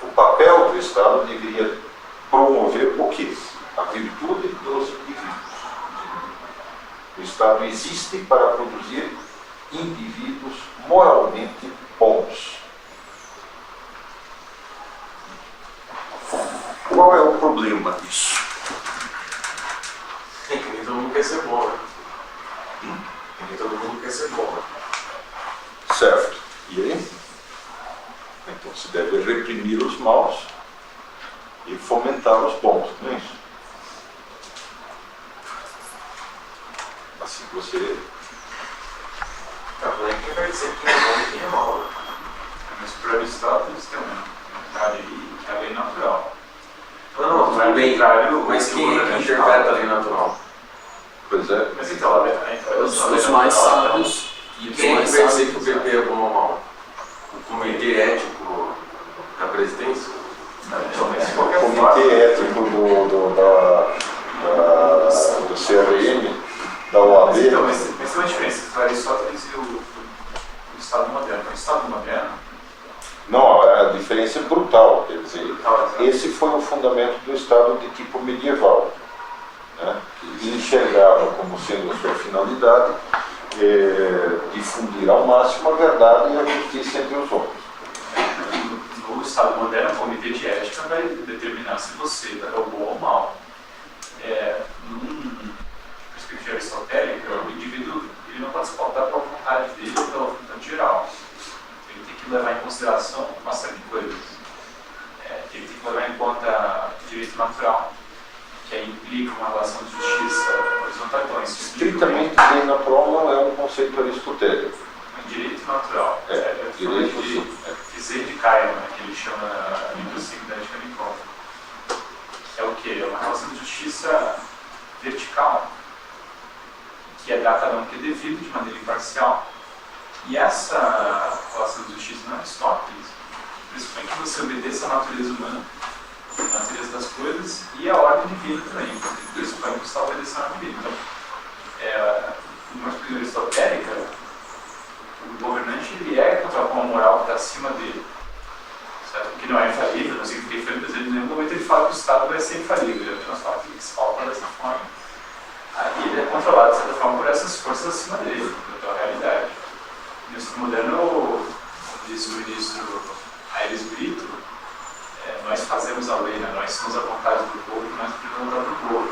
o papel do Estado deveria promover o quê? A virtude dos indivíduos. O Estado existe para produzir indivíduos moralmente bons. Qual é o problema disso? Que nem todo mundo quer ser bom, né? Que nem todo mundo quer ser bom, né? Certo. E aí? Então se deve reprimir os maus e fomentar os bons, não é isso? Assim você... Não é quem vai dizer quem é bom e quem é mau, né? Mas para Aristóteles tem um detalhe aí que é a lei natural. Não, tudo bem, mas quem é que interpreta a lei natural? Pois é. Mas então, Os mais sábios. E quem é que vai dizer que o PP é bom ou mau? O comitê ético da presidência? de O qualquer forma, comitê ético do CRM, da OAB, então, mas tem uma diferença entre Aristóteles e o Estado moderno. O Estado moderno, não, a diferença é brutal, quer dizer, esse foi o fundamento do Estado de tipo medieval, né? Ele enxergava como sendo a sua finalidade difundir ao máximo a verdade e a justiça entre os homens. no Estado moderno, o comitê de ética vai determinar se você é o bom ou o mal. Numa perspectiva aristotélica, o indivíduo ele não pode se pautar pela vontade dele ou pela vontade geral. Ele tem que levar em consideração uma série de coisas. Ele tem que levar em conta direito natural, que aí implica uma relação de justiça horizontal. Então, isso Estritamente, lei natural não é um conceito aristotélico. direito natural. Direito de Fizer de Caio, né, que ele chama no livro 5 da Ética Nicola. Que é o quê? É uma relação de justiça vertical, que é dar a cada um que é devido de maneira imparcial. E essa relação de justiça não é Aristóteles. Pressupõe que você obedeça à natureza humana, a natureza das coisas e a ordem divina também. Pressupõe que você está obedecendo à divina. Então, numa perspectiva aristotélica, o governante ele é contra uma moral que está acima dele. Certo? Que não é infalível, não significa infalível, mas em nenhum momento ele fala que o Estado vai ser infalível. Ele apenas fala que se falta dessa forma. Aí ele é controlado, de certa forma, por essas forças acima dele, da realidade. No Estado moderno, como disse o ministro Aires Brito, nós fazemos a lei, né? Nós somos a vontade do povo, nós cumprimos a vontade do povo.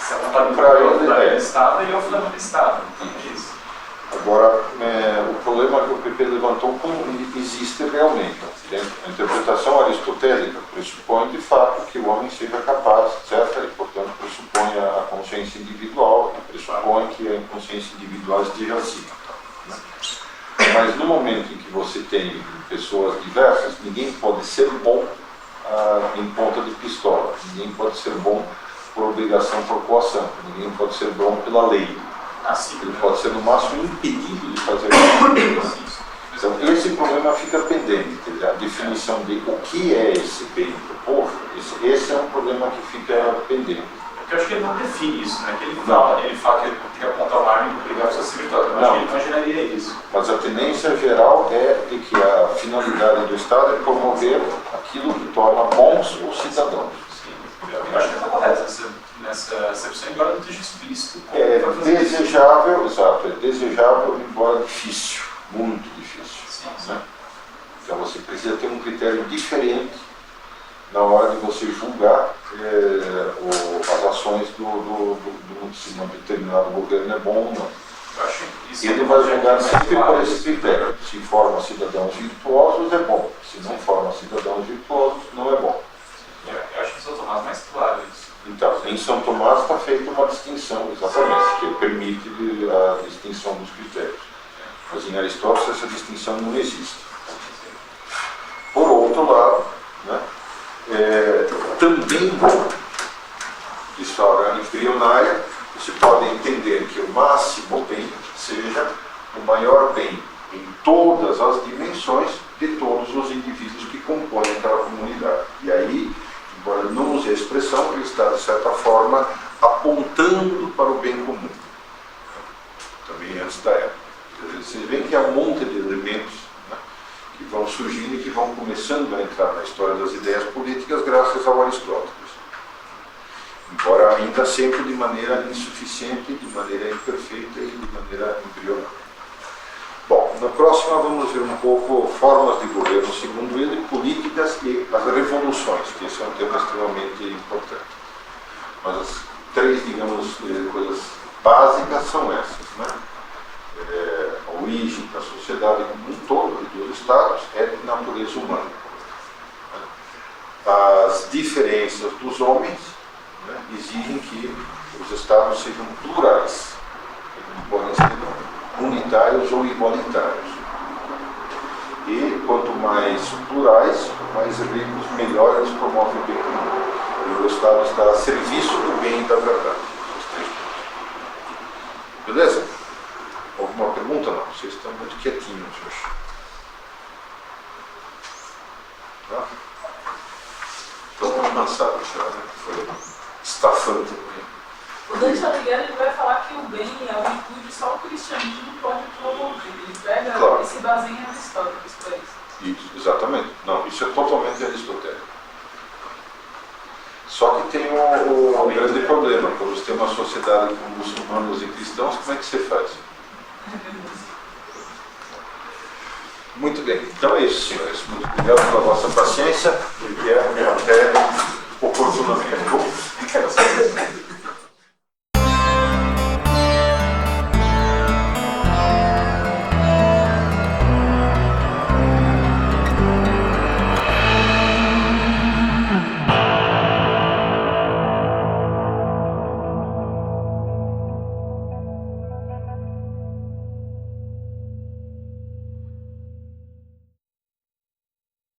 Se a vontade do povo é o fundamento do Estado, ele é o fundamento do Estado. É isso. Agora, o problema que o PP levantou existe realmente. A interpretação aristotélica pressupõe, de fato, que o homem seja capaz, etc., e, portanto, pressupõe a consciência individual, pressupõe que a inconsciência individual esteja acima. Né? Mas no momento em que você tem pessoas diversas, ninguém pode ser bom em ponta de pistola, ninguém pode ser bom por obrigação, por coação, ninguém pode ser bom pela lei. Ele pode ser no máximo impedido de fazer isso. Então esse problema fica pendente, a definição de o que é esse bem para o povo, esse é um problema que fica pendente. Porque eu acho que ele não define isso, né? Que ele fala que ele tem que apontar uma arma e brigar para ser virtuoso. Eu acho que ele imaginaria isso. Mas a tendência geral é de que a finalidade do Estado é promover aquilo que torna bons os cidadãos. Sim. Eu acho que está correto nessa acepção, embora não esteja explícito. É desejável, exato, é desejável, embora difícil, muito difícil. Sim, sim. Né? Então você precisa ter um critério diferente na hora de você julgar as ações de um determinado governo é bom ou não. Eu acho isso Ele vai julgar sempre por esse critério. Se forma cidadãos virtuosos é bom, se não forma cidadãos virtuosos não é bom. Eu acho que em São Tomás é mais claro isso. Então, em São Tomás está feita uma distinção, exatamente, que permite a distinção dos critérios. Mas em Aristóteles essa distinção não existe. Por outro lado, né, também de história embrionária, você pode entender que o máximo bem seja o maior bem em todas as dimensões de todos os indivíduos que compõem aquela comunidade. E aí, embora não use a expressão, ele está, de certa forma, apontando para o bem comum. Também antes da época. Vocês veem que há um monte de elementos, né, que vão surgindo e que vão começando a entrar na história das ideias políticas graças ao Aristóteles. Embora ainda sempre de maneira insuficiente, de maneira imperfeita e de maneira embrionária. Bom, na próxima vamos ver um pouco formas de governo, segundo ele, políticas e as revoluções, que esse é um tema extremamente importante. Mas as três, digamos, coisas básicas são essas, né? A origem da sociedade como um todo e dos estados é de natureza humana. As diferenças dos homens, né, exigem que os estados sejam plurais, não podem ser unitários ou igualitários. E quanto mais plurais, mais ricos, melhor eles promovem o bem comum. E o Estado está a serviço do bem e da verdade. Beleza? Alguma pergunta? Não. Vocês estão muito quietinhos hoje. Tá? Estou cansado já, né? Foi estafante. O Dante Alighieri ele vai falar que o bem e a virtude só o cristianismo pode promover. Ele pega e se baseia em Aristóteles para isso. Isso, exatamente. Não, isso é totalmente aristotélico. Só que tem um grande problema. Quando você tem uma sociedade com muçulmanos e cristãos, como é que você faz? Muito bem. Então é isso, senhores. Muito obrigado pela vossa paciência. E até